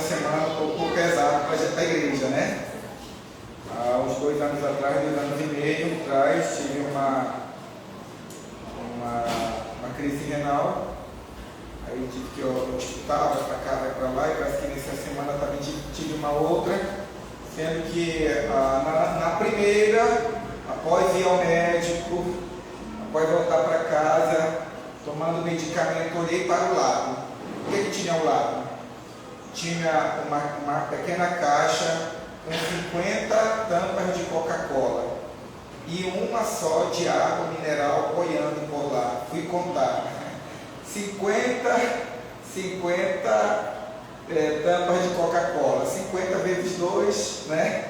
uma semana um pouco pesada para a igreja, né? Há uns 2 anos atrás, 2 anos e meio atrás, tive uma crise renal. Aí tive que ir ao hospital, vai para cá, vai para lá, e parece que nessa semana também tive uma outra, sendo que na primeira, após ir ao médico, após voltar para casa, tomando medicamento, olhei para o lado. O que tinha ao lado? Tinha uma pequena caixa com 50 tampas de Coca-Cola e uma só de água mineral boiando por lá. Fui contar. 50 tampas de Coca-Cola, 50 vezes 2, né?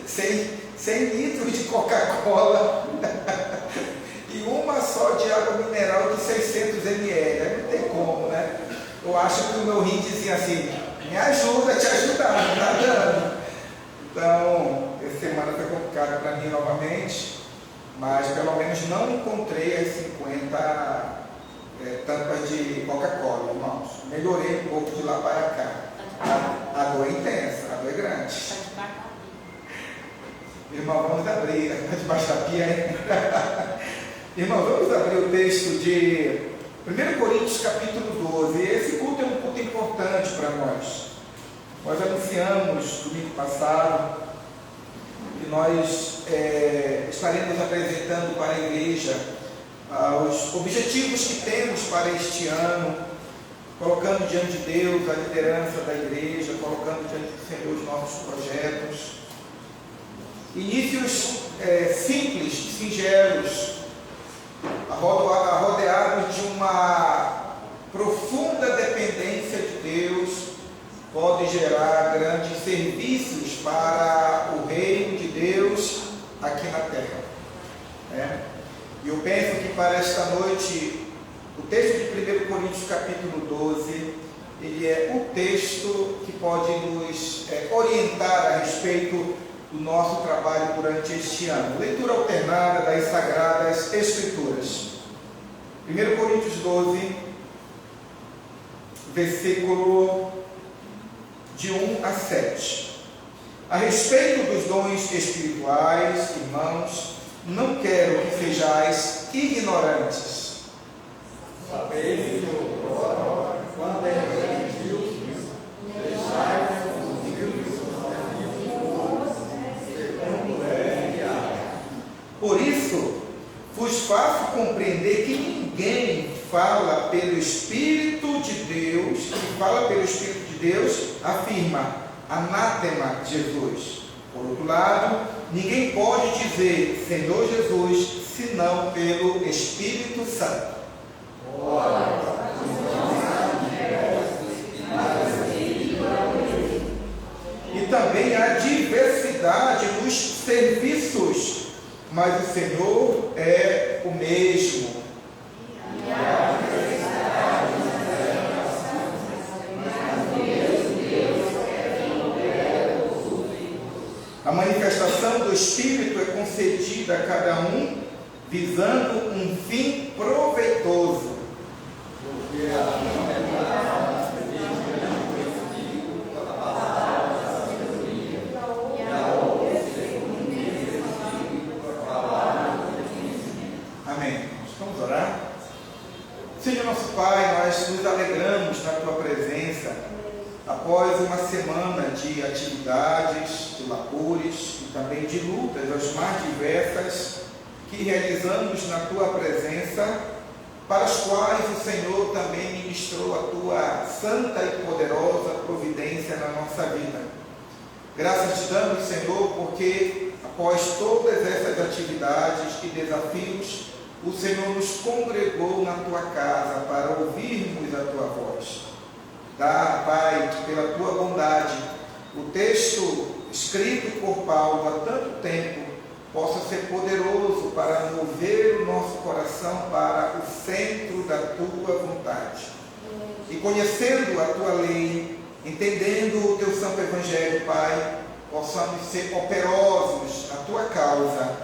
100 litros de Coca-Cola e uma só de água mineral de 600 ml. Não tem como, né? Eu acho que o meu rim dizia assim: me ajuda a te ajudar, não está dando. Então, essa semana foi complicada para mim novamente, mas pelo menos não encontrei as 50 tampas de Coca-Cola, irmãos. Melhorei um pouco de lá para cá. A dor é intensa, a dor é grande. Irmão, vamos abrir, de baixo da pia, hein? Irmão, vamos abrir o texto de 1 Coríntios capítulo 12. Esse culto é um culto importante para nós. Nós anunciamos domingo passado que nós estaremos apresentando para a igreja os objetivos que temos para este ano, colocando diante de Deus a liderança da igreja, colocando diante do Senhor os nossos projetos. Inícios simples, singelos, rodeados de uma profunda dependência de Deus, podem gerar grandes serviços para o reino de Deus aqui na terra, né? E eu penso que para esta noite, o texto de 1 Coríntios capítulo 12, ele é o texto que pode nos orientar a respeito do nosso trabalho durante este ano. Leitura alternada das Sagradas Escrituras. 1 Coríntios 12, versículo de 1 a 7. A respeito dos dons espirituais, irmãos, não quero que sejais ignorantes. Sabeis que outrora, quando existiu, deixai os filhos segundo é enviado. Por isso, vos faço compreender que ninguém fala pelo Espírito de Deus, que fala pelo Espírito de Deus, afirma: anátema Jesus. Por outro lado, ninguém pode dizer Senhor Jesus, senão pelo Espírito Santo. E também há diversidade nos serviços, mas o Senhor é o mesmo. A manifestação do Espírito é concedida a cada um, visando um fim proveitoso. Porque a humanidade a palavra da sabedoria, e a outra segundo a palavra do conhecimento. Amém. Vamos orar? Senhor nosso Pai, nós nos alegramos na Tua presença, após uma semana de atividades, de labores e também de lutas, as mais diversas, que realizamos na Tua presença, para as quais o Senhor também ministrou a Tua santa e poderosa providência na nossa vida. Graças te damos, Senhor, porque após todas essas atividades e desafios, o Senhor nos congregou na Tua casa para ouvirmos a Tua voz. Dá, Pai, pela Tua bondade, o texto escrito por Paulo há tanto tempo possa ser poderoso para mover o nosso coração para o centro da Tua vontade. E conhecendo a Tua lei, entendendo o Teu santo evangelho, Pai, possamos ser operosos na Tua causa,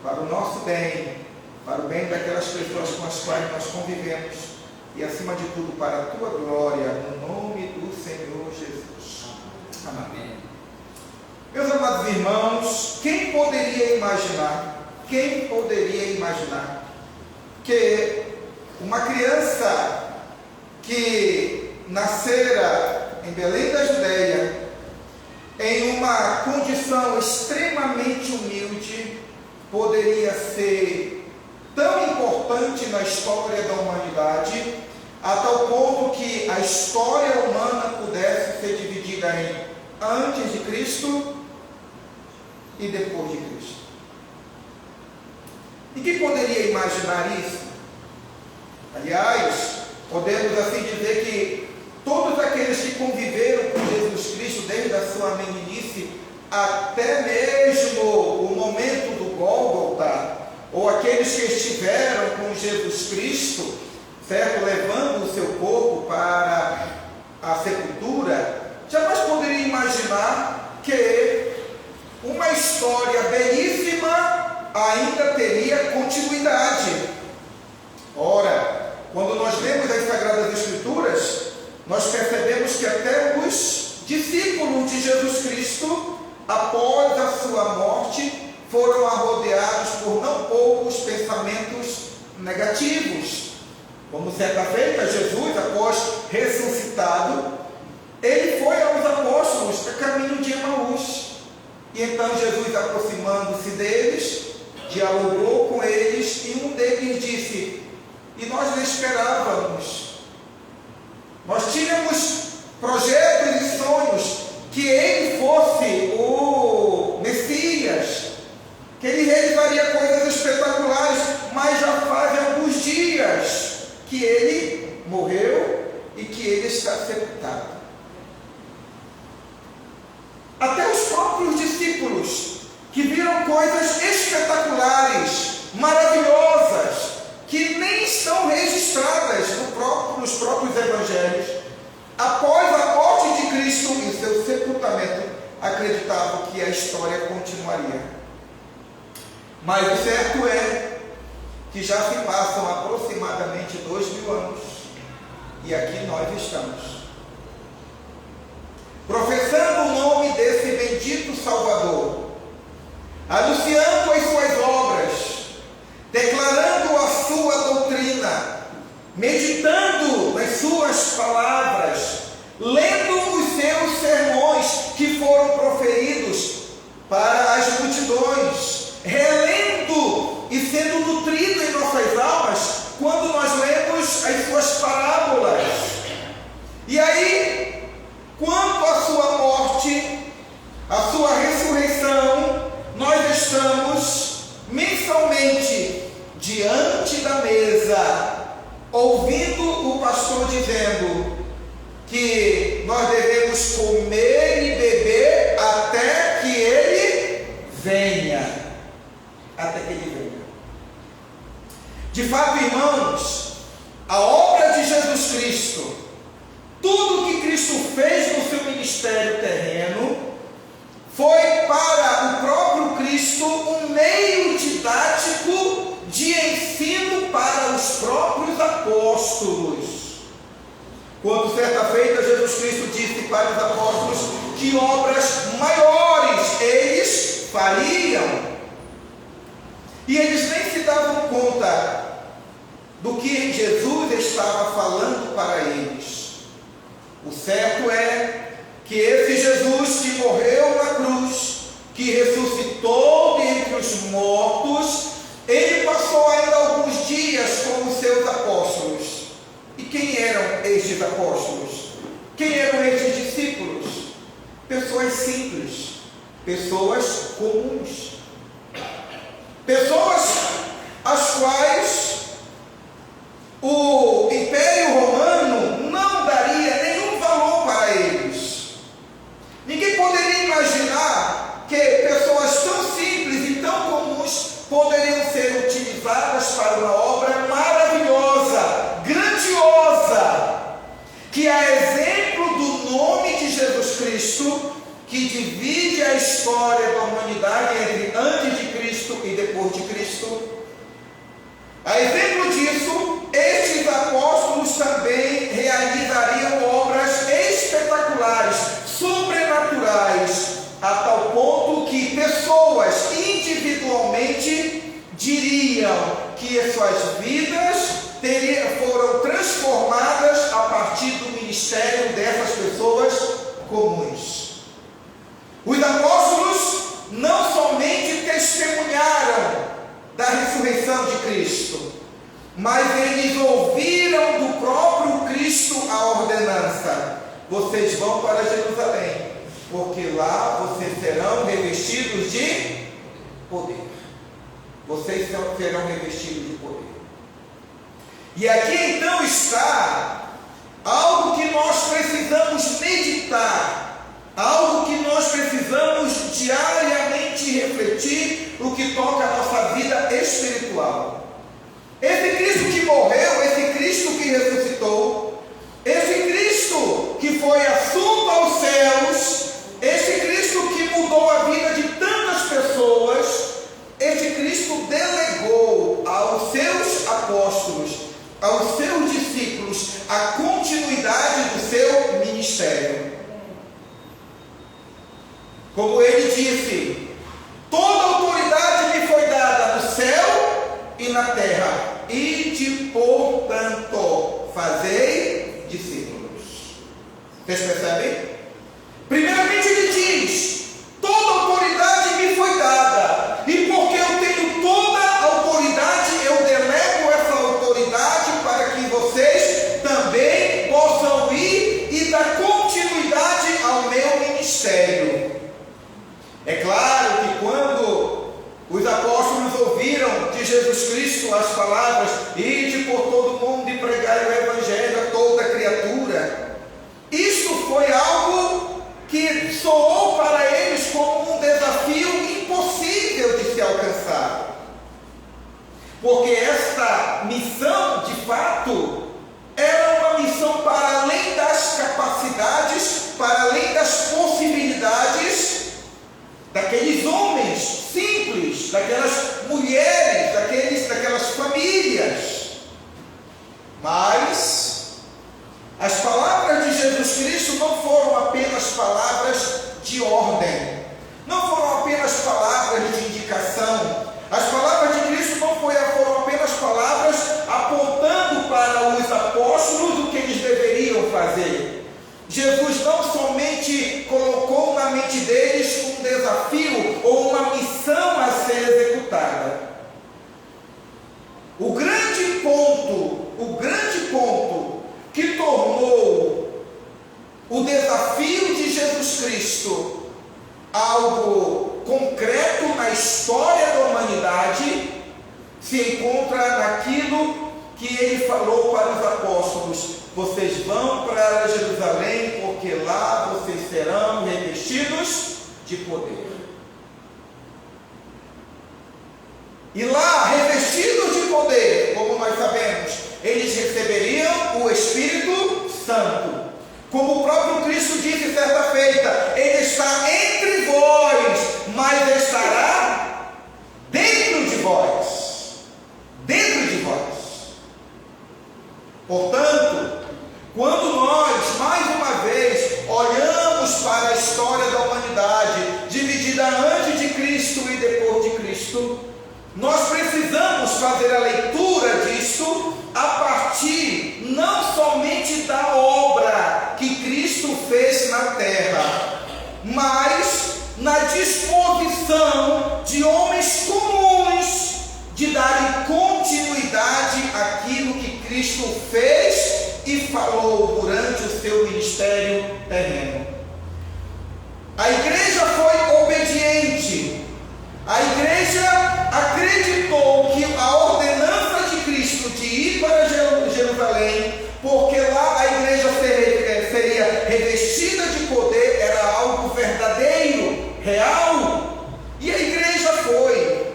para o nosso bem, para o bem daquelas pessoas com as quais nós convivemos, e acima de tudo para a Tua glória, no nome do Senhor Jesus. Amém. Meus amados irmãos, quem poderia imaginar que uma criança que nascera em Belém da Judeia, em uma condição extremamente humilde, poderia ser tão importante na história da humanidade, a tal ponto que a história humana pudesse ser dividida em antes de Cristo e depois de Cristo? E quem poderia imaginar isso? Aliás, podemos assim dizer que todos aqueles que conviveram com Jesus Cristo desde a sua meninice até mesmo o momento do Gólgota, ou aqueles que estiveram com Jesus Cristo, certo, levando o seu corpo para a sepultura, jamais poderia imaginar que uma história belíssima ainda teria continuidade. Ora, quando nós lemos as Sagradas Escrituras, nós percebemos que até os discípulos de Jesus Cristo, após a sua morte, foram arrodeados por não poucos pensamentos negativos. Como certa feita, Jesus, após ressuscitado, ele foi aos apóstolos a caminho de Emaús. E então Jesus, aproximando-se deles, dialogou com eles, e um deles disse: e nós lhe esperávamos. Nós tínhamos projetos e sonhos que ele fosse o Messias, que ele realizaria coisas espetaculares, mas já fazem alguns dias que ele morreu e que ele está sepultado. Até os próprios discípulos, que viram coisas espetaculares, maravilhosas, que nem estão registradas nos próprios evangelhos, após a morte de Cristo e seu sepultamento, acreditavam que a história continuaria. Mas o certo é que já se passam aproximadamente 2000 anos, e aqui nós estamos, professando o nome desse bendito Salvador, anunciando as suas obras, declarando a sua doutrina, meditando nas suas palavras, lendo os seus sermões que foram proferidos para as multidões, relendo e sendo nutrido em nossas almas quando nós lemos as suas parábolas. E aí, quanto à sua morte, à sua ressurreição, nós estamos mensalmente diante da mesa, ouvindo o pastor dizendo que nós devemos comer e beber até que ele venha. Até que ele venha. De fato, irmãos, a obra de Jesus Cristo, tudo que Cristo fez no seu ministério terreno, foi para o próprio Cristo um meio didático de ensino para os próprios apóstolos. Quando certa feita Jesus Cristo disse para os apóstolos que obras maiores eles fariam, e eles nem se davam conta do que Jesus estava falando para eles. O certo é que esse Jesus que morreu na cruz, que ressuscitou dentre os mortos, ele passou ainda alguns dias com os seus apóstolos. E quem eram estes apóstolos? Quem eram estes discípulos? Pessoas simples, pessoas comuns, pessoas as quais o Império Romano não daria nenhum valor para eles. Ninguém poderia imaginar que pessoas tão simples e tão comuns poderiam ser utilizadas para uma obra maravilhosa, grandiosa, que a exemplo do nome de Jesus Cristo, que divide a história da humanidade entre antes de Cristo e depois de Cristo. A exemplo disso, estes apóstolos também realizariam obras espetaculares, sobrenaturais, comuns. Os apóstolos não somente testemunharam da ressurreição de Cristo, mas eles ouviram do próprio Cristo a ordenança: vocês vão para Jerusalém, porque lá vocês serão revestidos de poder. Vocês serão revestidos de poder. E aqui então está algo que nós precisamos meditar, algo que nós precisamos diariamente refletir, o que toca a nossa vida espiritual. Esse Cristo que morreu, esse Cristo que ressuscitou, esse Cristo que foi assunto aos céus, esse Cristo que mudou a vida de tantas pessoas, esse Cristo delegou aos seus apóstolos, aos seus discípulos, a continuidade do seu ministério. Como ele disse: toda autoridade me foi dada no céu e na terra, ide, portanto, fazei discípulos. Vocês percebem? Primeiramente ele diz: toda autoridade me foi dada, e porque eu tenho toda a autoridade, eu delego essa autoridade para que vocês também possam ir e dar continuidade ao meu ministério. É claro que quando os apóstolos ouviram de Jesus Cristo as palavras: ide por todo mundo e pregai o evangelho a toda criatura, isso foi algo que soou para eles como um desafio impossível de se alcançar, porque esta missão, de fato, era uma missão para além das capacidades, para além das possibilidades daqueles homens simples, daquelas mulheres, daquelas famílias. Mas as palavras de Jesus Cristo não foram apenas palavras de ordem, não foram apenas palavras de indicação. As palavras de Cristo não foram apenas palavras apontando para os apóstolos o que eles deveriam fazer. Jesus não somente colocou na mente deles um desafio ou uma missão a ser executada. O grande ponto que tornou o desafio de Jesus Cristo algo concreto na história da humanidade se encontra naquilo que ele falou para os apóstolos: vocês vão para Jerusalém, porque lá vocês serão revestidos de poder. E lá, revestidos de poder, como nós sabemos, eles receberiam o Espírito Santo. Como o próprio Cristo disse certa feita: ele está entre vós, mas estará dentro de vós. Dentro de vós. Portanto, quando nós, mais uma vez, olhamos para a história da humanidade, dividida antes de Cristo e depois de Cristo, nós precisamos fazer a leitura disso a partir não somente da obra que Cristo fez na terra, mas na disposição de homens comuns de darem continuidade àquilo que Cristo fez e falou durante o seu ministério terreno. A igreja foi obediente. A igreja acreditou que a ordenança de Cristo de ir para Jerusalém, porque lá a igreja seria revestida de poder, era algo verdadeiro, real. E a igreja foi.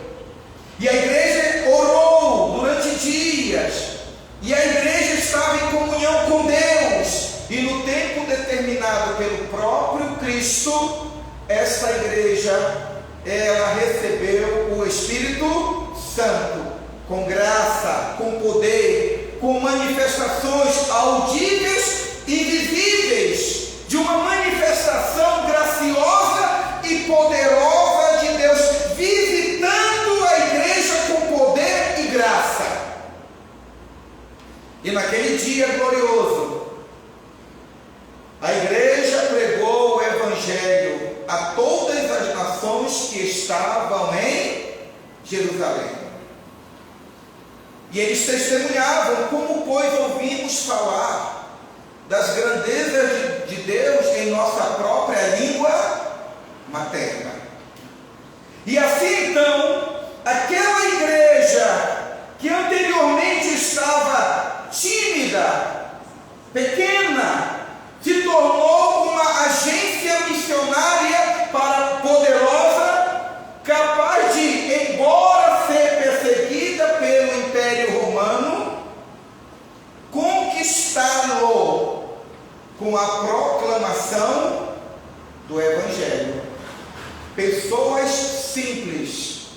E a igreja orou durante dias. E a igreja estava em comunhão com Deus. E no tempo determinado pelo próprio Cristo, esta igreja, ela recebeu o Espírito Santo, com graça, com poder, com manifestações audíveis e visíveis, de uma manifestação graciosa e poderosa de Deus, visitando a igreja com poder e graça. E naquele dia glorioso, a igreja pregou Jerusalém. E eles testemunhavam: como, pois, ouvimos falar das grandezas de Deus em nossa própria língua materna. E assim então, aquela igreja que anteriormente estava tímida, pequena, se tornou uma agência missionária poderosa, capaz de, embora ser perseguida pelo Império Romano, conquistá-lo com a proclamação do Evangelho. Pessoas simples,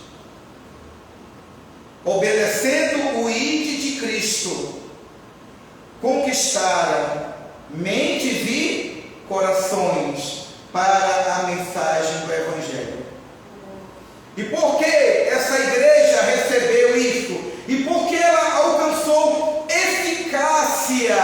obedecendo o ide de Cristo, conquistaram mentes e corações para a mensagem do Evangelho. E por que essa igreja recebeu isso? E por que ela alcançou eficácia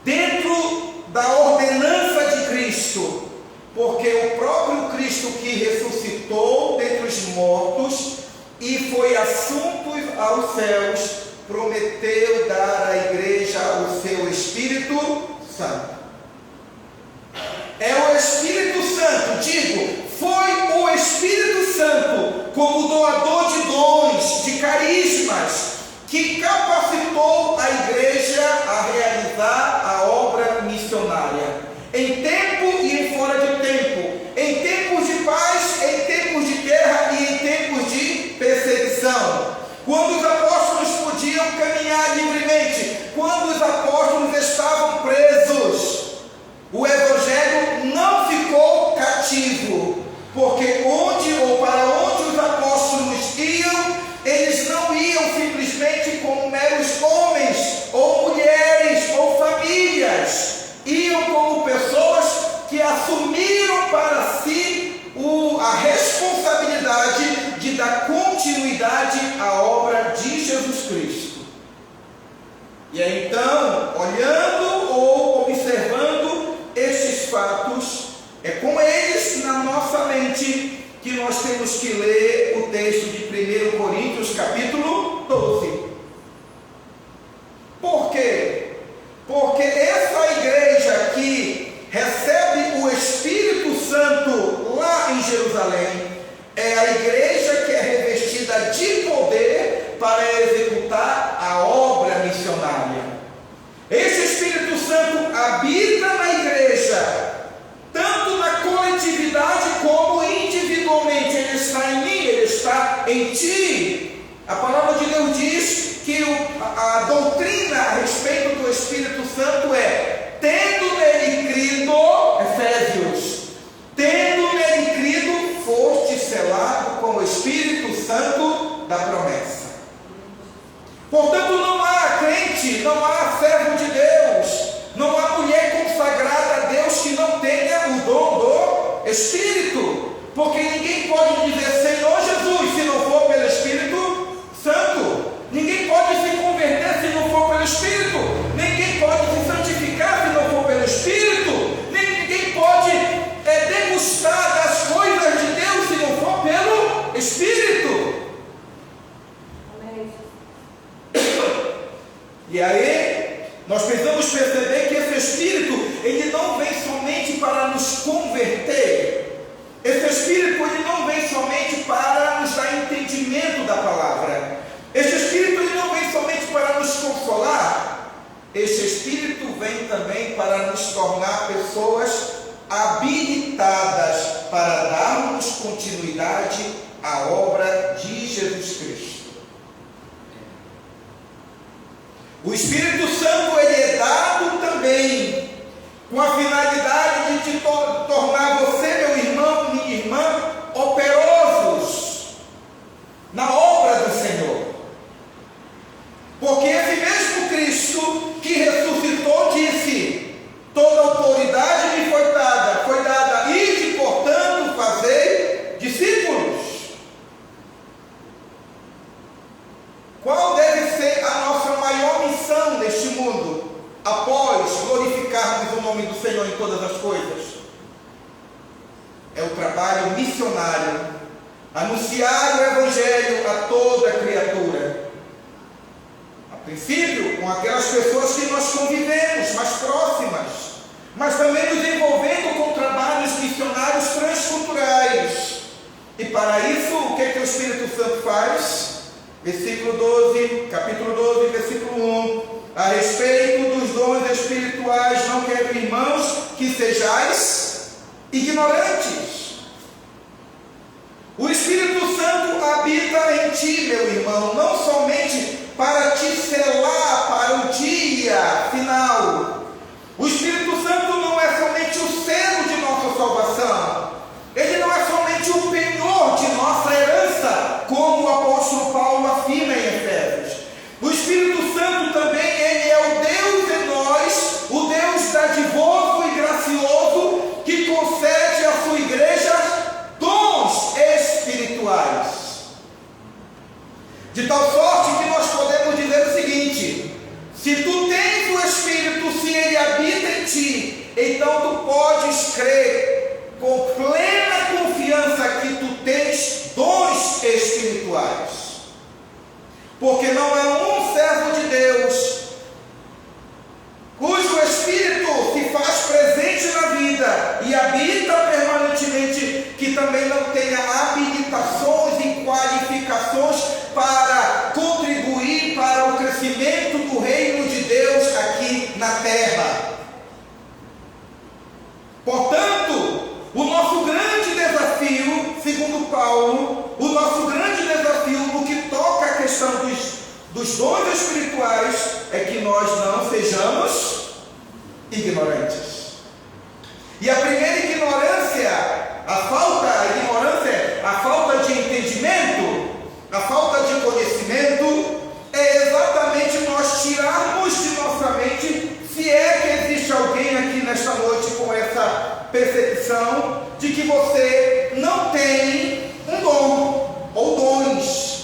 dentro da ordenança de Cristo? Porque o próprio Cristo que ressuscitou dentre os mortos e foi assunto aos céus, prometeu dar à igreja o seu Espírito Santo. É o Espírito Santo, digo, foi o Espírito Santo, como doador de dons, de carismas, que capacitou a igreja a realizar a obra missionária. Em tempo e em fora de tempo, em tempos de paz, em tempos de guerra e em tempos de perseguição. Quando os apóstolos podiam caminhar livremente, quando os apóstolos estavam presos, o Evangelho não ficou cativo, porque onde ou para onde os apóstolos iam, eles não iam simplesmente como meros homens, ou mulheres, ou famílias, iam como pessoas que assumiram para si a responsabilidade de dar continuidade à obra de Jesus Cristo. E aí, então, olhando ou observando estes fatos, é com eles na nossa mente que nós temos que ler o texto de 1 Coríntios capítulo 12. Por quê? Porque essa igreja que recebe o Espírito Santo lá em Jerusalém é a igreja que é revestida de poder para executar a obra missionária. Esse Espírito Santo habita na igreja, tanto na coletividade como individualmente. Ele está em mim, ele está em ti. A palavra de Deus diz que a doutrina a respeito do Espírito Santo é: tendo nele crido, Efésios, tendo nele crido, foste selado com o Espírito Santo da promessa. Portanto, não há crente, não há servo de Deus, não há mulher consagrada a Deus que não tenha o dom do Espírito, porque ninguém pode dizer Senhor Jesus se não for pelo Espírito Santo. Ninguém pode se converter se não for pelo Espírito. Ninguém pode se santificar se não for pelo Espírito. Ninguém pode degustar das coisas de Deus se não for pelo Espírito. Amém. E aí, nós precisamos perceber que esse Espírito, ele não vem somente para nos converter. Esse Espírito, ele não vem somente para nos dar entendimento da palavra. Esse Espírito, ele não vem somente para nos consolar. Esse Espírito vem também para nos tornar pessoas habilitadas para darmos continuidade à obra de Jesus Cristo. O Espírito Santo, ele é dado também com a finalidade de te tornar você, meu irmão, minha irmã, operosos na obra do Senhor. Porque esse mesmo Cristo que ressuscitou disse: toda autoridade me foi dada, ide, portanto, fazei discípulos. Qual deve ser a nossa maior missão neste mundo, após glorificarmos o nome do Senhor em todas as coisas? É o trabalho missionário, anunciar o Evangelho a toda criatura. A princípio, com aquelas pessoas que nós convivemos, mais próximas, mas também nos envolvendo com trabalhos missionários transculturais. E para isso, o que é que o Espírito Santo faz? Versículo 12, capítulo 12, versículo 1. A respeito dos dons espirituais, não quero, irmãos, que sejais ignorantes. O Espírito Santo habita em ti, meu irmão, não somente para te selar para o dia final. O Espírito Santo não é somente o selo de nossa salvação. Ele não é somente o penhor de nossa herança, como o apóstolo Paulo afirma em Efésios. O Espírito Santo também, ele é o Deus em nós, o Deus dadivoso e gracioso, que concede à sua igreja dons espirituais. De tal sorte que nós podemos dizer o seguinte: se tu tens o Espírito, se ele habita em ti, então tu podes crer com plena confiança que tu tens dons espirituais. Porque não é um servo de Deus cujo Espírito se faz presente na vida e habita permanentemente, que também não tenha habilitações e qualificações para contribuir para o crescimento do reino de Deus aqui na terra. Portanto, o nosso grande desafio, segundo Paulo, o nosso grande desafio no que toca a questão dos dons espirituais é que nós não sejamos ignorantes. E a primeira ignorância, a falta de entendimento, a falta de conhecimento, é exatamente nós tirarmos de nossa mente, se é que existe alguém aqui nesta noite com essa percepção de que você não tem um dom ou dons.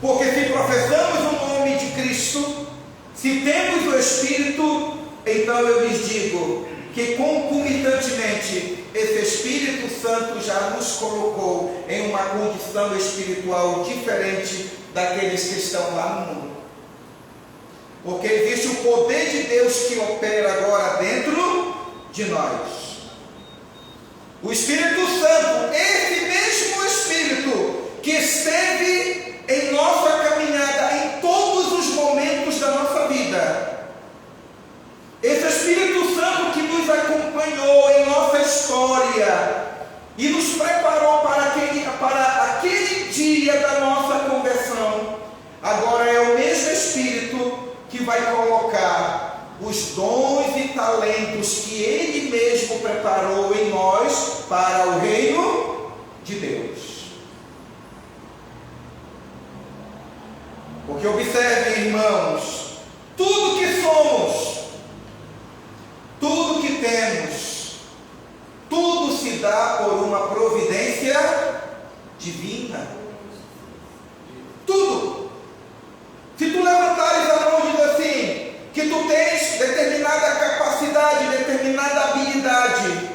Porque se professamos o nome de Cristo, se temos o Espírito, então eu lhes digo que concomitantemente esse Espírito Santo já nos colocou em uma condição espiritual diferente daqueles que estão lá no mundo. Porque existe o poder de Deus que opera agora dentro de nós. O Espírito Santo, esse mesmo Espírito que esteve em nossa caminhada em todos os momentos da nossa vida, esse Espírito Santo que nos acompanhou em nossa história e nos preparou para aquele dia da nossa conversão, agora é o mesmo Espírito que vai colocar os dons e talentos que Ele mesmo preparou em nós para o reino de Deus. Porque observem, irmãos, tudo que somos, tudo que temos, tudo se dá por uma providência divina. Tudo. Se tu levantares a mão e diz assim, que tu tens determinada capacidade, determinada habilidade,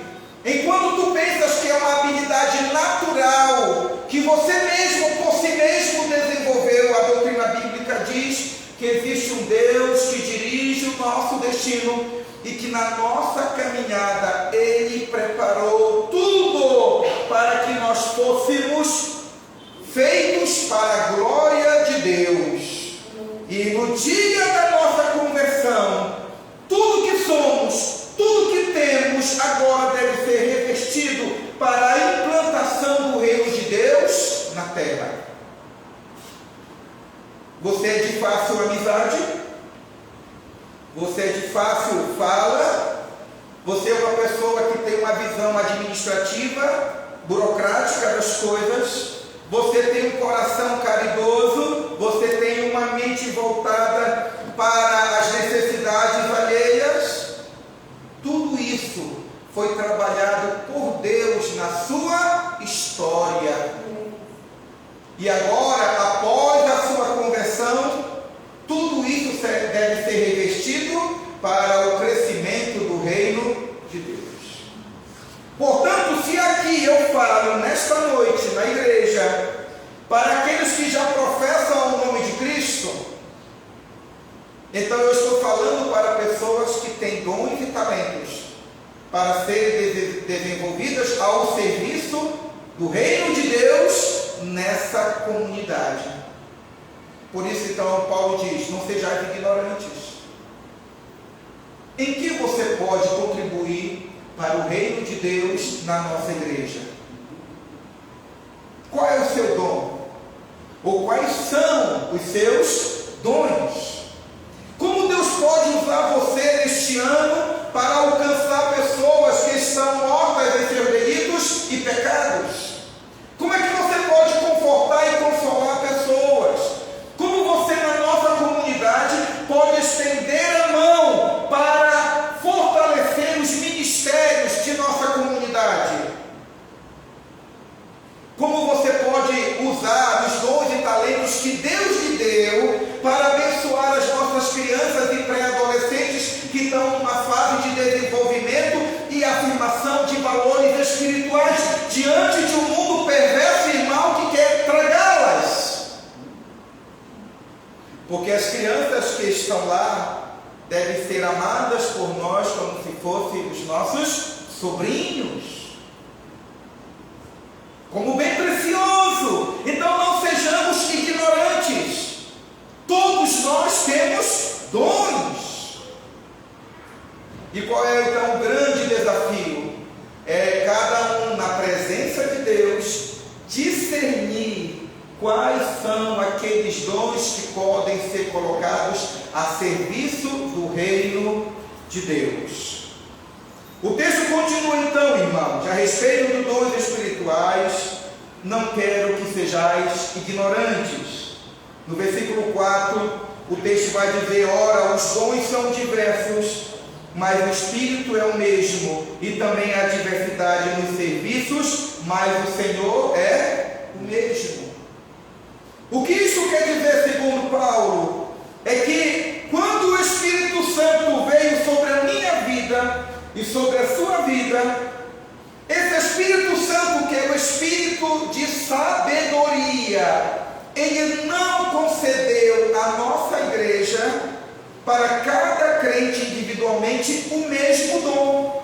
enquanto tu pensas que é uma habilidade natural, que você mesmo, por si mesmo desenvolveu, a doutrina bíblica diz que existe um Deus que dirige o nosso destino e que na nossa caminhada Ele preparou tudo para que nós fôssemos feitos para a glória de Deus. E no dia da nossa conversão, tudo que somos, tudo que temos, agora deve ser revestido para a implantação do reino de Deus na terra. Você é de fácil amizade? Você é de fácil fala? Você é uma pessoa que tem uma visão administrativa, burocrática das coisas? Você tem um coração caridoso? Você tem uma mente voltada para as necessidades alheias? Tudo isso foi trabalhado por Deus na sua história. E agora, após a sua conversão, tudo isso deve ser revestido para o crescimento do reino de Deus. Portanto, se aqui eu falo para serem desenvolvidas ao serviço do reino de Deus nessa comunidade. Por isso, então, Paulo diz: não sejais ignorantes. Em que você pode contribuir para o reino de Deus na nossa igreja? Qual é o seu dom? Ou quais são os seus dons? Como Deus pode usar você neste ano para alcançar pessoas que estão mortas em seus delitos e pecados? Como é que você pode confortar e consolar pessoas? Como você, na nossa comunidade, pode estender a mão para fortalecer os ministérios de nossa comunidade? Como você pode usar os dons e talentos que Deus lhe deu para abençoar as nossas crianças e pré-adolescentes que estão numa fase de desenvolvimento e afirmação de valores espirituais diante de um mundo perverso e mau que quer tragá-las? Porque as crianças que estão lá devem ser amadas por nós como se fossem os nossos sobrinhos, como bem precioso. Então não sejamos ignorantes. Todos nós temos dons. E qual é então o grande desafio? É cada um, na presença de Deus, discernir quais são aqueles dons que podem ser colocados a serviço do reino de Deus. O texto continua então, irmãos, a respeito dos dons espirituais: não quero que sejais ignorantes. No versículo 4, o texto vai dizer: ora, os dons são diversos, mas o Espírito é o mesmo, e também há diversidade nos serviços, mas o Senhor é o mesmo. O que isso quer dizer, segundo Paulo? É que quando o Espírito Santo veio sobre a minha vida e sobre a sua vida, esse Espírito Santo, que é o Espírito de sabedoria, ele não concedeu à nossa igreja, para cada crente individualmente, o mesmo dom.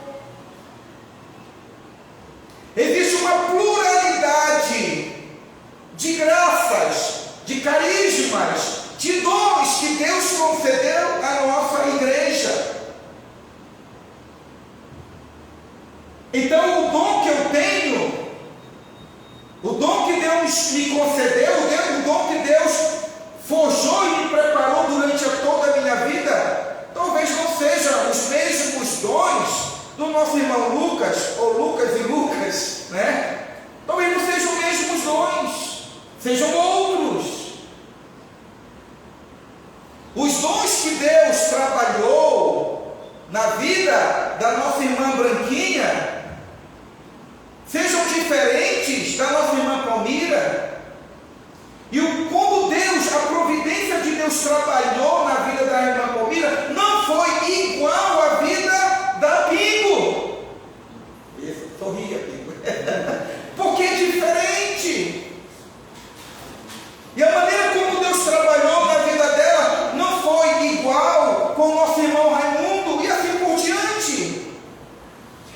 Existe uma pluralidade de graças, de carismas, de dons que Deus concedeu à nossa igreja. Então, o dom que eu tenho, o dom que Deus me concedeu, o dom que Deus forjou e me preparou durante toda a minha vida, talvez não sejam os mesmos dons do nosso irmão Lucas, ou Lucas e Lucas, né? Talvez não sejam os mesmos dons, sejam outros. Os dons que Deus trabalhou na vida da nossa irmã Branquinha sejam diferentes da nossa irmã Palmira. E como Deus, a providência de Deus trabalhou na vida da irmã Palmira, não foi igual à vida da Pingo. Isso, sorria, Pingo. Porque é diferente. E a maneira como Deus trabalhou na vida dela não foi igual com o nosso irmão Raimundo, e assim por diante.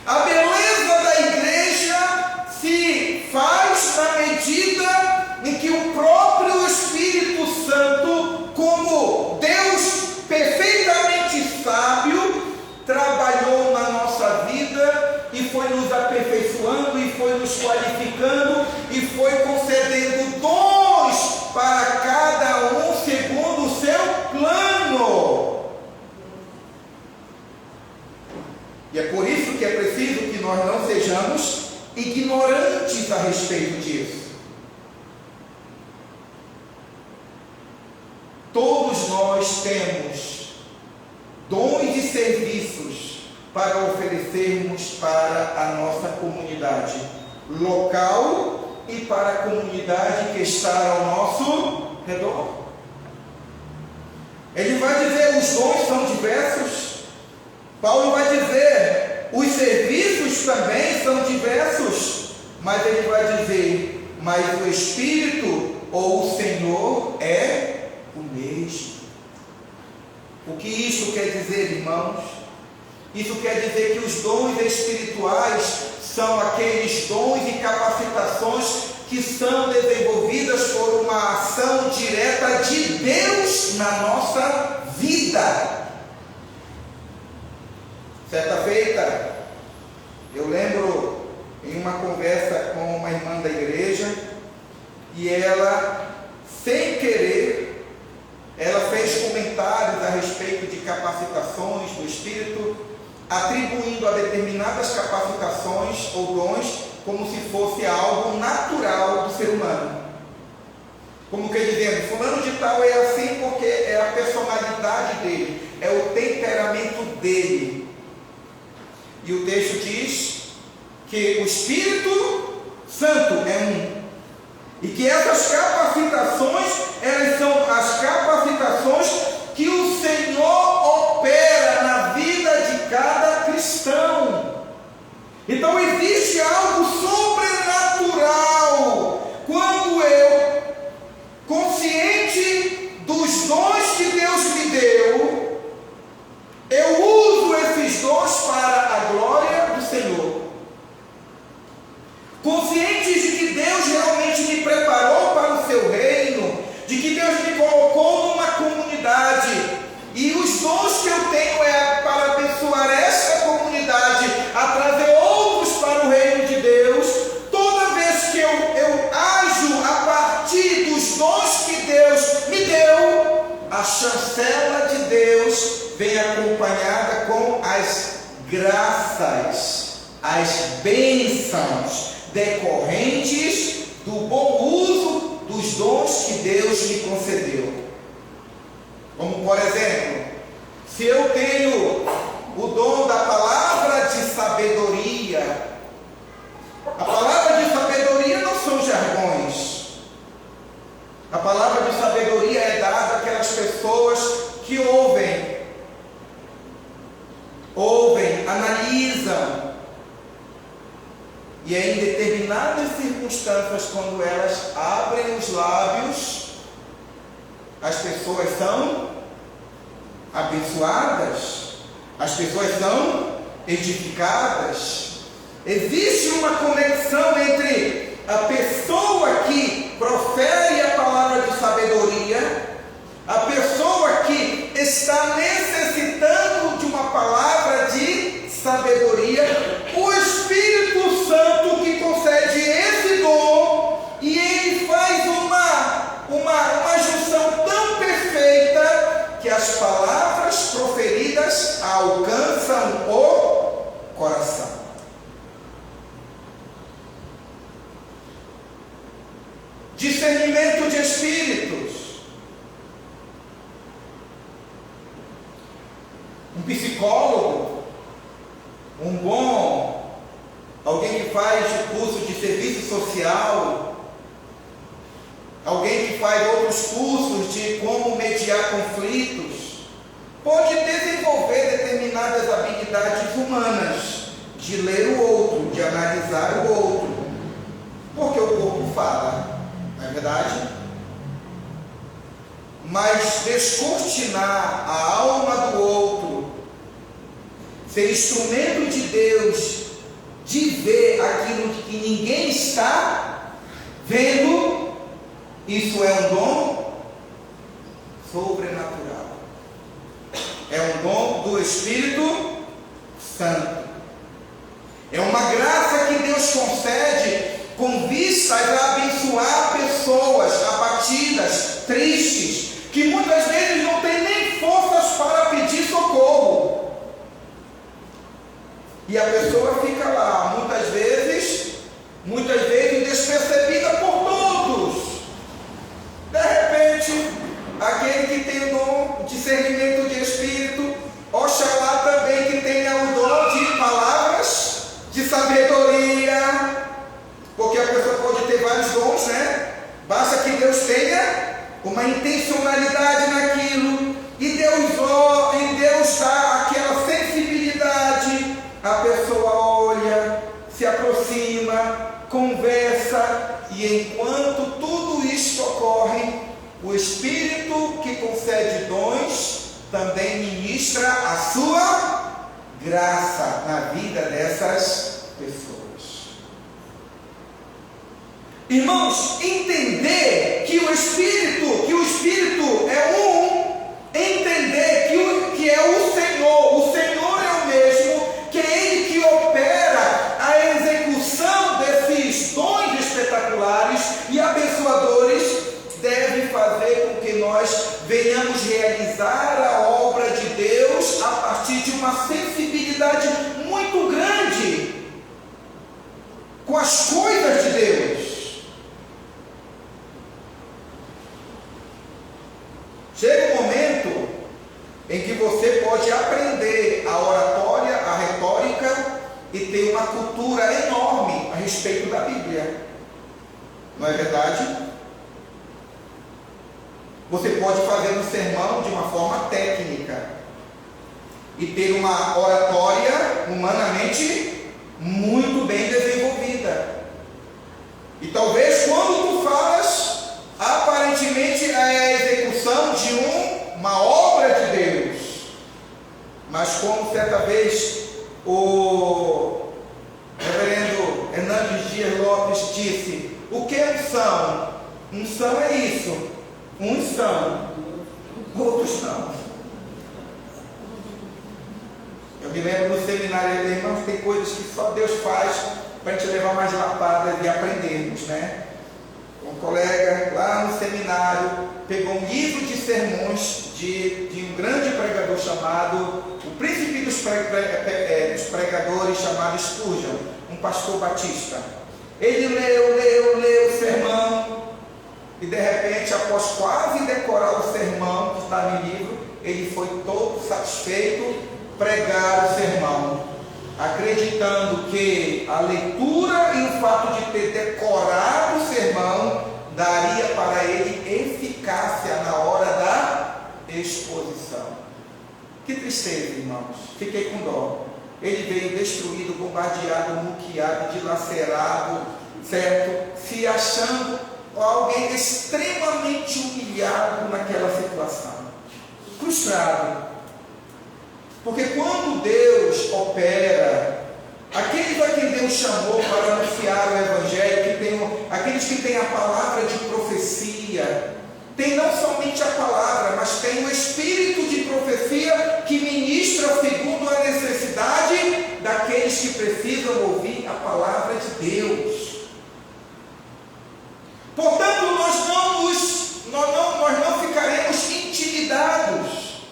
A beleza da igreja se faz na medida em que o próprio Espírito Santo, como Deus perfeitamente sábio, trabalhou na nossa vida e foi nos aperfeiçoando, e foi nos qualificando, e foi concedendo dons para cada um segundo o seu plano. E é por isso que é preciso que nós não sejamos ignorantes a respeito disso. Todos nós temos dons e serviços para oferecermos para a nossa comunidade local e para a comunidade que está ao nosso redor. Ele vai dizer: os dons são diversos. Paulo vai dizer: os serviços também são diversos. Mas ele vai dizer: mas o Espírito ou o Senhor é o mesmo. O que isso quer dizer, irmãos? Isso quer dizer que os dons espirituais são aqueles dons e capacitações que são desenvolvidas por uma ação direta de Deus na nossa vida. Certa feita, eu lembro em uma conversa com uma irmã da igreja, e ela, sem querer, ela fez comentários a respeito de capacitações do Espírito, atribuindo a determinadas capacitações ou dons como se fosse algo natural do ser humano. Como que dizendo, fulano de tal é assim porque é a personalidade dele, é o temperamento dele. E o texto diz que o Espírito Santo é um. E que essas capacitações, elas são as capacitações que o Senhor opera na vida de cada cristão. Então existe algo sobrenatural quando eu, consciente dos dons que Deus me deu, eu uso esses dons para a glória do Senhor. Conscientes de que Deus realmente me preparou para o seu reino, de que Deus me colocou numa comunidade, e os dons que eu tenho é para abençoar essa comunidade, a trazer outros para o reino de Deus. Toda vez que eu ajo a partir dos dons que Deus me deu, a chancela de Deus vem acompanhada com as graças, as bênçãos decorrentes do bom uso dos dons que Deus me concedeu. Como por exemplo, se eu tenho o dom da palavra de sabedoria, a palavra de sabedoria não são jargões. A palavra de sabedoria é dada àquelas pessoas que ouvem, analisam, e é em determinadas circunstâncias, quando elas abrem os lábios, as pessoas são abençoadas, as pessoas são edificadas. Existe uma conexão entre a pessoa que profere a palavra de sabedoria, a pessoa que está necessitando de uma palavra de sabedoria, o Espírito Santo que concede esse dom, e ele faz uma junção tão perfeita que as palavras proferidas alcançam o coração. Discernimento de espíritos. Um psicólogo, alguém que faz curso de serviço social, alguém que faz outros cursos de como mediar conflitos, pode desenvolver determinadas habilidades humanas, de ler o outro, de analisar o outro, porque o corpo fala, não é verdade? Mas descortinar a alma do outro, ser instrumento de Deus, de ver aquilo que ninguém está vendo, isso é um dom sobrenatural. É um dom do Espírito Santo. É uma graça que Deus concede com vistas a abençoar pessoas abatidas, tristes, que muitas vezes não têm nem forças para pedir socorro. E a pessoa fica lá, muitas vezes despercebida por todos. De repente, aquele que tem o dom de discernimento de espírito, oxalá também que tenha o dom de palavras, de sabedoria, porque a pessoa pode ter vários dons, né? Basta que Deus tenha uma intencionalidade naquilo, e Deus dá aquela sensibilidade. A pessoa olha, se aproxima, conversa, e enquanto tudo isto ocorre, o Espírito que concede dons também ministra a sua graça na vida dessas pessoas. Irmãos, entender que o Espírito é um, entender que é o Senhor é o mesmo, que é Ele que opera a execução desses dons espetaculares e abençoadores, deve fazer com que nós venhamos realizar a obra de Deus a partir de uma sensibilidade muito grande com as coisas de Deus. Chega um momento em que você pode aprender a oratória, a retórica e ter uma cultura enorme a respeito da Bíblia. Não é verdade? Você pode fazer um sermão de uma forma técnica e ter uma oratória humanamente muito bem desenvolvida. E talvez quando tu falas, aparentemente é a execução de uma obra de Deus. Mas como certa vez o reverendo Hernandes Dias Lopes disse, o que é unção? Unção é isso. Uns são, outros não. Eu me lembro no seminário, irmãos, tem coisas que só Deus faz para a gente levar mais lapadas e aprendermos, né? Um colega lá no seminário pegou um livro de sermões de um grande pregador chamado, o príncipe dos pregadores, chamado Spurgeon, um pastor batista. Ele leu o sermão. E de repente, após quase decorar o sermão que está no livro, ele foi todo satisfeito pregar o sermão, acreditando que a leitura e o fato de ter decorado o sermão daria para ele eficácia na hora da exposição. Que tristeza, irmãos, fiquei com dó. Ele veio destruído, bombardeado, muqueado, dilacerado, certo? Se achando alguém extremamente humilhado naquela situação, frustrado, porque quando Deus opera, aqueles a quem Deus chamou para anunciar o Evangelho, aqueles que têm a palavra de profecia, tem não somente a palavra, mas tem o espírito de profecia que ministra segundo a necessidade daqueles que precisam ouvir a palavra de Deus. Portanto, nós não ficaremos intimidados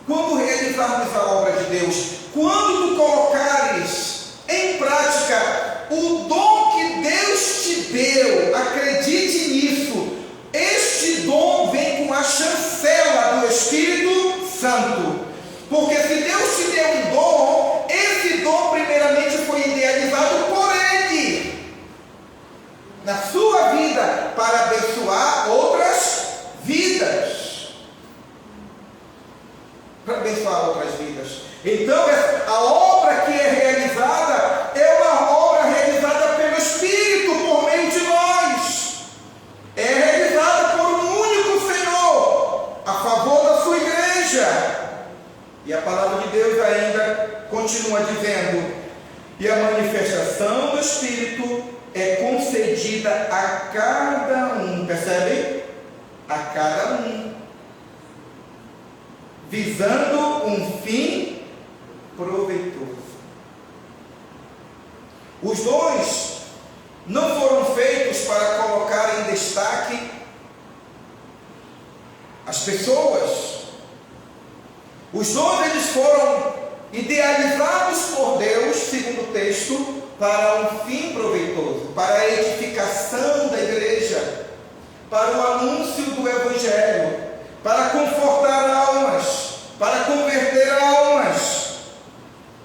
quando realizarmos a obra de Deus. Quando tu colocares em prática o dom que Deus te deu, acredite nisso, este dom vem com a chancela do Espírito Santo. Porque se Deus te deu um dom, esse dom primeiramente foi idealizado por Ele na sua vida, para abençoar outras vidas. Para abençoar outras vidas. Então, a obra que é realizada é uma obra realizada pelo Espírito por meio de nós. É realizada por um único Senhor, a favor da sua igreja. E a palavra de Deus ainda continua dizendo: e a manifestação do Espírito é concedida a cada um, percebe? A cada um, visando um fim proveitoso. Os dons não foram feitos para colocar em destaque as pessoas. Os dons, eles foram idealizados por Deus, segundo o texto, para um fim proveitoso, para a edificação da igreja, para o anúncio do Evangelho, para confortar almas, para converter almas,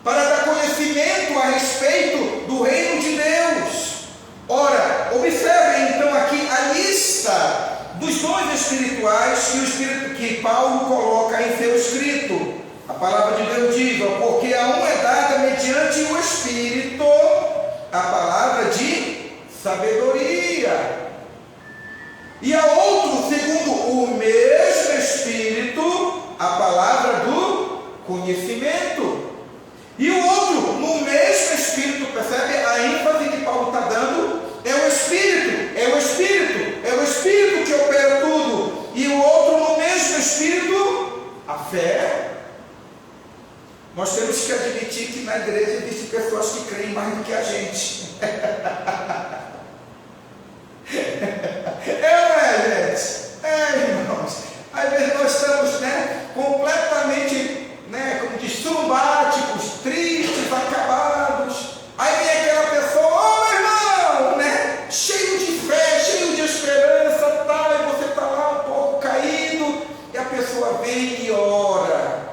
para dar conhecimento a respeito do reino de Deus. Ora, observem então aqui a lista dos dons espirituais que Paulo coloca em seu escrito. A palavra de Deus diz: porque a um é dada mediante o Espírito a palavra de sabedoria, e a outro, segundo o mesmo Espírito, a palavra do conhecimento. E o outro, no mesmo Espírito, percebe a ênfase que Paulo está dando? É o Espírito, é o Espírito, é o Espírito que opera tudo. E o outro, no mesmo Espírito, a fé. Nós temos que admitir que na igreja existem pessoas que creem mais do que a gente. Não é, gente? Irmãos. Às vezes nós estamos, completamente, como diz, surumbáticos, tristes, acabados. Aí vem aquela pessoa, meu irmão, cheio de fé, cheio de esperança, e você está lá um pouco caído, e a pessoa vem e ora.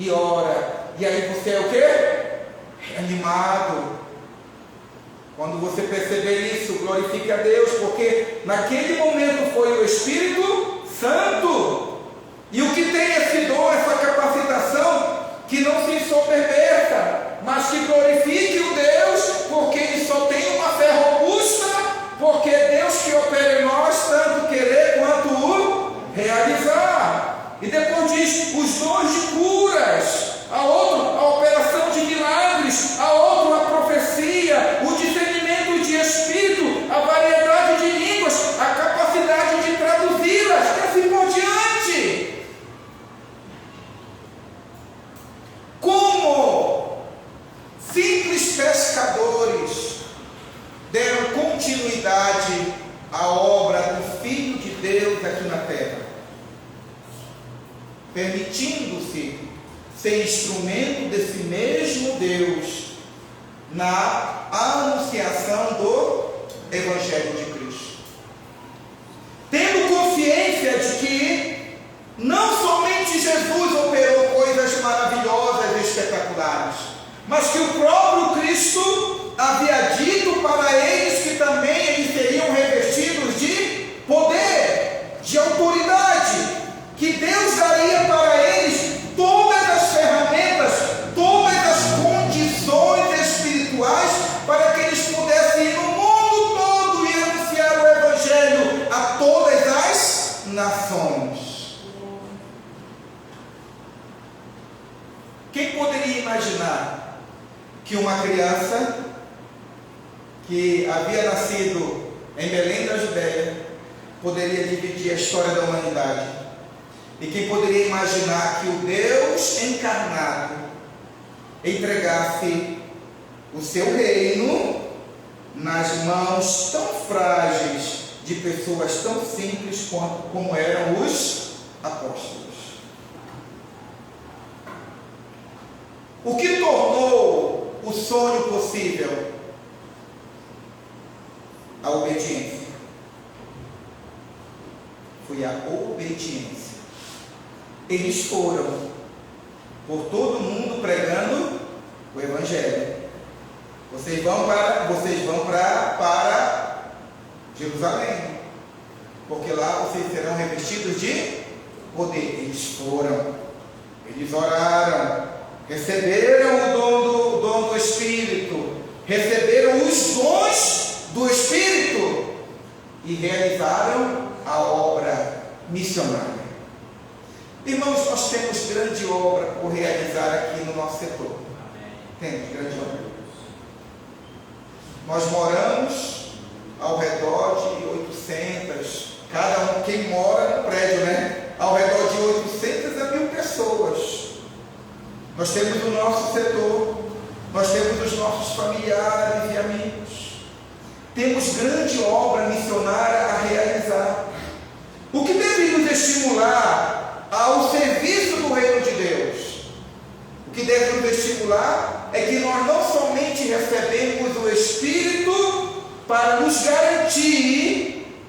E ora. E aí você é o quê? Animado. Quando você perceber isso, glorifique a Deus, porque naquele momento foi o Espírito Santo. E o que tem esse dom, essa capacitação, que não se ensoberbeça, mas que glorifique o Deus, porque ele só tem uma fé robusta, porque é Deus que opera em nós, tanto querer quanto o realizar. E depois diz, os dons de curas, a outro, a operação de milagres, a outro, a profecia, o discernimento de espírito, a variedade de línguas, a capacidade de traduzi-las, e assim por diante. Como simples pescadores deram continuidade à obra do Filho de Deus aqui na terra, permitindo-se ser instrumento desse mesmo Deus na anunciação do Evangelho de Cristo, tendo consciência de que não somente Jesus operou coisas maravilhosas e espetaculares, mas que o próprio Cristo havia dito para eles que também eles seriam revestidos de poder, de autoridade, que Deus daria para eles todas as ferramentas, todas as condições espirituais para que eles pudessem ir no mundo todo e anunciar o Evangelho a todas as nações. Quem poderia imaginar que uma criança que havia nascido em Belém da Judéia poderia dividir a história da humanidade? E quem poderia imaginar que o Deus encarnado entregasse o seu reino nas mãos tão frágeis de pessoas tão simples como eram os apóstolos? O que tornou o sonho possível? A obediência. Foi a obediência. Eles foram por todo o mundo pregando o Evangelho. Vocês vão para Jerusalém, porque lá vocês serão revestidos de poder. Eles foram, eles oraram, receberam o dom do Espírito, receberam os dons do Espírito e realizaram a obra missionária. Irmãos, nós temos grande obra por realizar aqui no nosso setor. Temos grande obra. Nós moramos ao redor de 800, cada um, quem mora no prédio, ao redor de 800 a 1000 pessoas. Nós temos o nosso setor, nós temos os nossos familiares e amigos. Temos grande obra missionária a realizar. O que deve nos estimular ao serviço do reino de Deus? O que deve nos estimular é que nós não somente recebemos o Espírito para nos garantir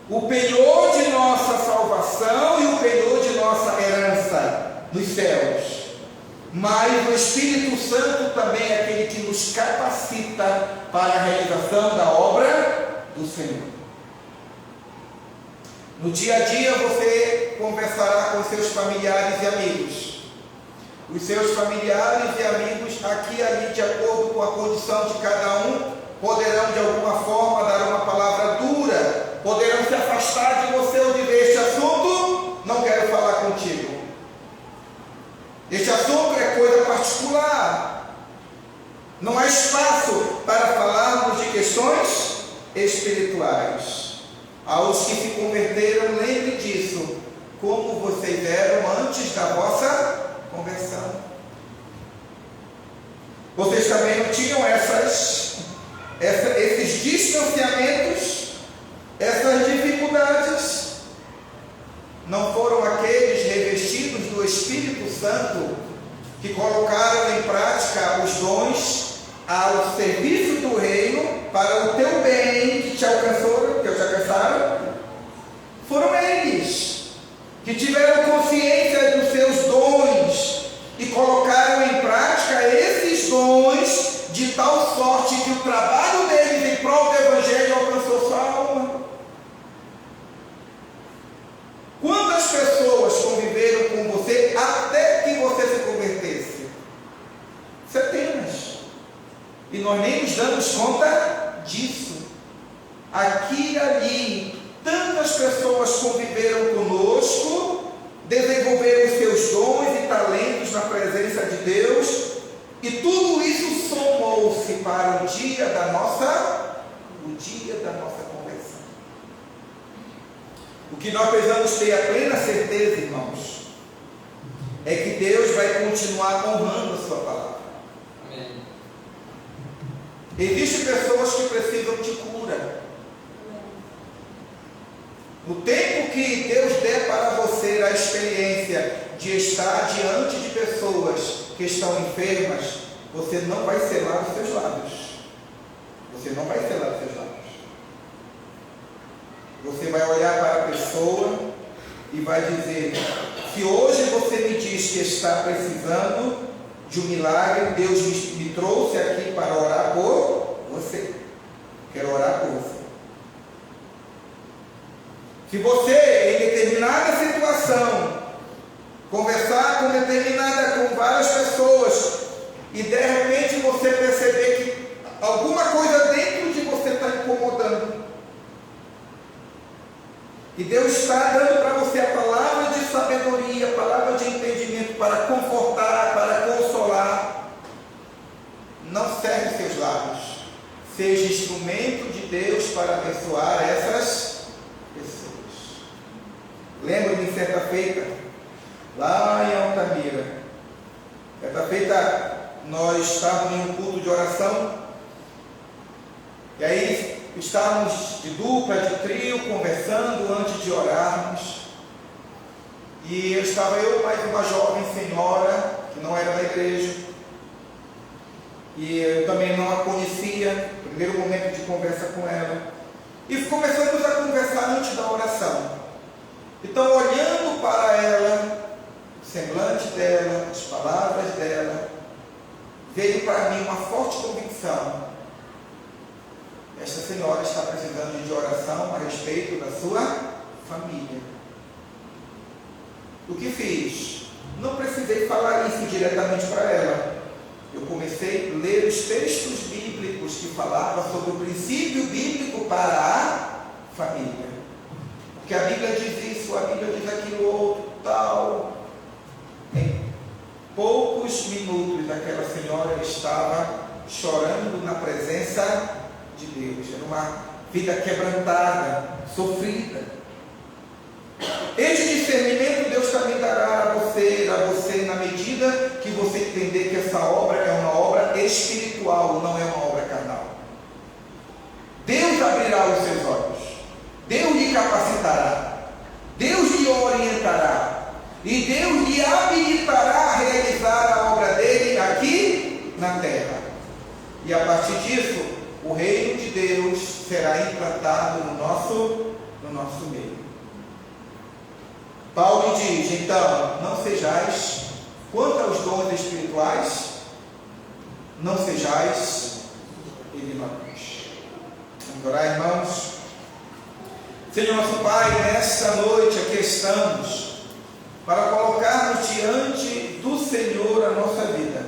o penhor de nossa salvação e o penhor de nossa herança nos céus, mas o Espírito Santo também é aquele que nos capacita para a realização da obra do Senhor. No dia a dia você conversará com seus familiares e amigos. Os seus familiares e amigos, aqui e ali, de acordo com a condição de cada um, poderão de alguma forma dar uma palavra dura, poderão se afastar de você ou dizer: este assunto não quero falar contigo. Este assunto é coisa particular. Não há espaço para falarmos de questões espirituais. Aos que se converteram, lembre disso, como vocês eram antes da vossa conversão. Vocês também não tinham esses distanciamentos, essas dificuldades. Não foram aqueles revestidos do Espírito Santo que colocaram em prática os dons ao serviço do reino para o teu bem, que te alcançaram? Foram eles que tiveram consciência dos seus dons e colocaram em prática esses dons de tal sorte que o trabalho deles em prol do Evangelho alcançou sua alma. Quantas pessoas conviveram com você até que você se convertesse? Centenas. E nós nem nos damos conta disso. Aqui e ali, tantas pessoas conviveram conosco, desenvolveram seus dons e talentos na presença de Deus, e tudo isso somou-se para o dia da nossa conversão. O que nós precisamos ter a plena certeza, irmãos, é que Deus vai continuar honrando a sua palavra. Amém. Existem pessoas que precisam de cura. No tempo que Deus der para você a experiência de estar diante de pessoas que estão enfermas, você não vai selar os seus lábios. Você não vai selar os seus lábios. Você vai olhar para a pessoa e vai dizer: se hoje você me diz que está precisando de um milagre, Deus me trouxe aqui para orar por você. Quero orar por você. Se você, em determinada situação, conversar com várias pessoas, e de repente você perceber que alguma coisa dentro de você está incomodando, e Deus está dando para você a palavra de sabedoria, a palavra de entendimento para confortar, para consolar, não cerre seus lábios. Seja instrumento de Deus para abençoar essas pessoas. Lembro-me certa feita, lá em Altamira, certa feita nós estávamos em um culto de oração, e aí estávamos de dupla, de trio, conversando antes de orarmos, e estava eu mais uma jovem senhora, que não era da igreja, e eu também não a conhecia, primeiro momento de conversa com ela, e começamos a conversar antes da oração. Então, olhando para ela, o semblante dela, as palavras dela, veio para mim uma forte convicção: esta senhora está precisando de oração a respeito da sua família. O que fiz? Não precisei falar isso diretamente para ela. Eu comecei a ler os textos bíblicos que falavam sobre o princípio bíblico para a família. Porque a Bíblia diz isso, a Bíblia diz aquilo outro, tal. Em poucos minutos, aquela senhora estava chorando na presença de Deus. Era uma vida quebrantada, sofrida. Este discernimento Deus também dará a você na medida que você entender que essa obra é uma obra espiritual, não é uma obra carnal. Deus abrirá os seus olhos, Deus lhe capacitará, Deus lhe orientará, e Deus lhe habilitará a realizar a obra dele aqui na terra. E a partir disso, o reino de Deus será implantado no nosso meio. Paulo diz, então, não sejais, quanto aos dons espirituais, não sejais ignorantes. Vamos orar, irmãos? Senhor nosso Pai, nesta noite aqui estamos para colocarmos diante do Senhor a nossa vida.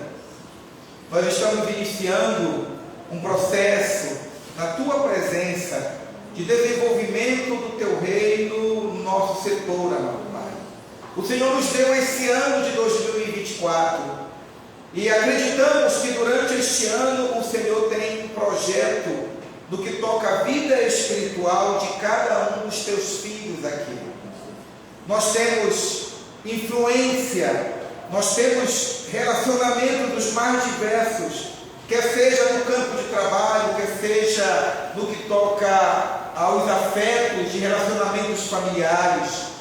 Nós estamos iniciando um processo na Tua presença de desenvolvimento do Teu reino no nosso setor, amado Pai. O Senhor nos deu esse ano de 2024 2024. E acreditamos que durante este ano o Senhor tem um projeto no que toca a vida espiritual de cada um dos teus filhos aqui. Nós temos influência, nós temos relacionamento dos mais diversos, quer seja no campo de trabalho, quer seja no que toca aos afetos de relacionamentos familiares.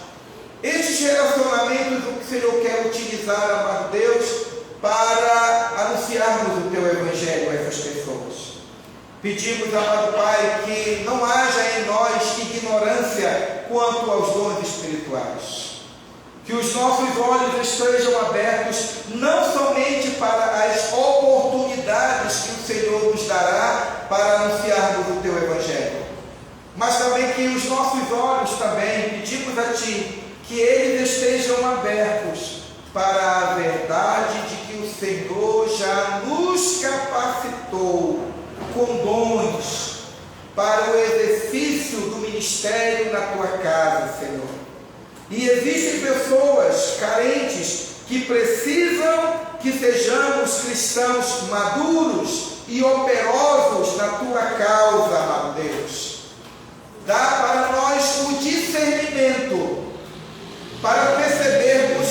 Estes relacionamentos o Senhor quer utilizar, amado Deus, para anunciarmos o Teu Evangelho a essas pessoas. Pedimos, amado Pai, que não haja em nós ignorância quanto aos dons espirituais. Que os nossos olhos estejam abertos não somente para as oportunidades que o Senhor nos dará para anunciarmos o Teu Evangelho, mas também que os nossos olhos também, pedimos a Ti, que eles estejam abertos para a verdade de que o Senhor já nos capacitou com dons para o exercício do ministério na Tua casa, Senhor. E existem pessoas carentes que precisam que sejamos cristãos maduros e operosos na Tua causa, amado Deus. Dá para nós o discernimento para percebermos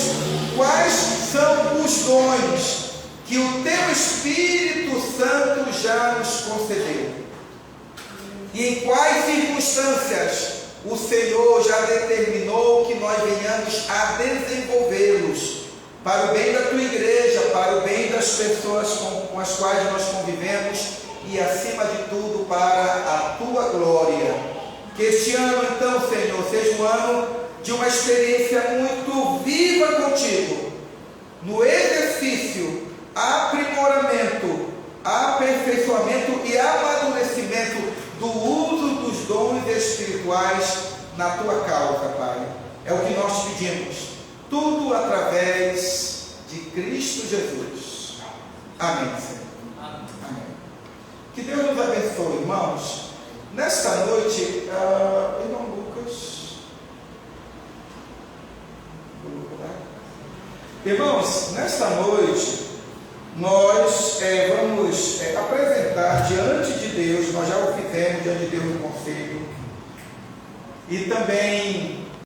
quais são os dons que o Teu Espírito Santo já nos concedeu e em quais circunstâncias o Senhor já determinou que nós venhamos a desenvolvê-los para o bem da Tua igreja, para o bem das pessoas com as quais nós convivemos e, acima de tudo, para a Tua glória. Que este ano, então, Senhor, seja um ano de uma experiência muito viva contigo, no exercício, aprimoramento, aperfeiçoamento e amadurecimento do uso dos dons espirituais na Tua causa, Pai. É o que nós pedimos, tudo através de Cristo Jesus. Amém, Senhor. Amém. Que Deus nos abençoe, irmãos. Nesta noite, irmão Lucas. Irmãos, nesta noite, nós vamos apresentar diante de Deus, nós já o fizemos diante de Deus no conselho, e também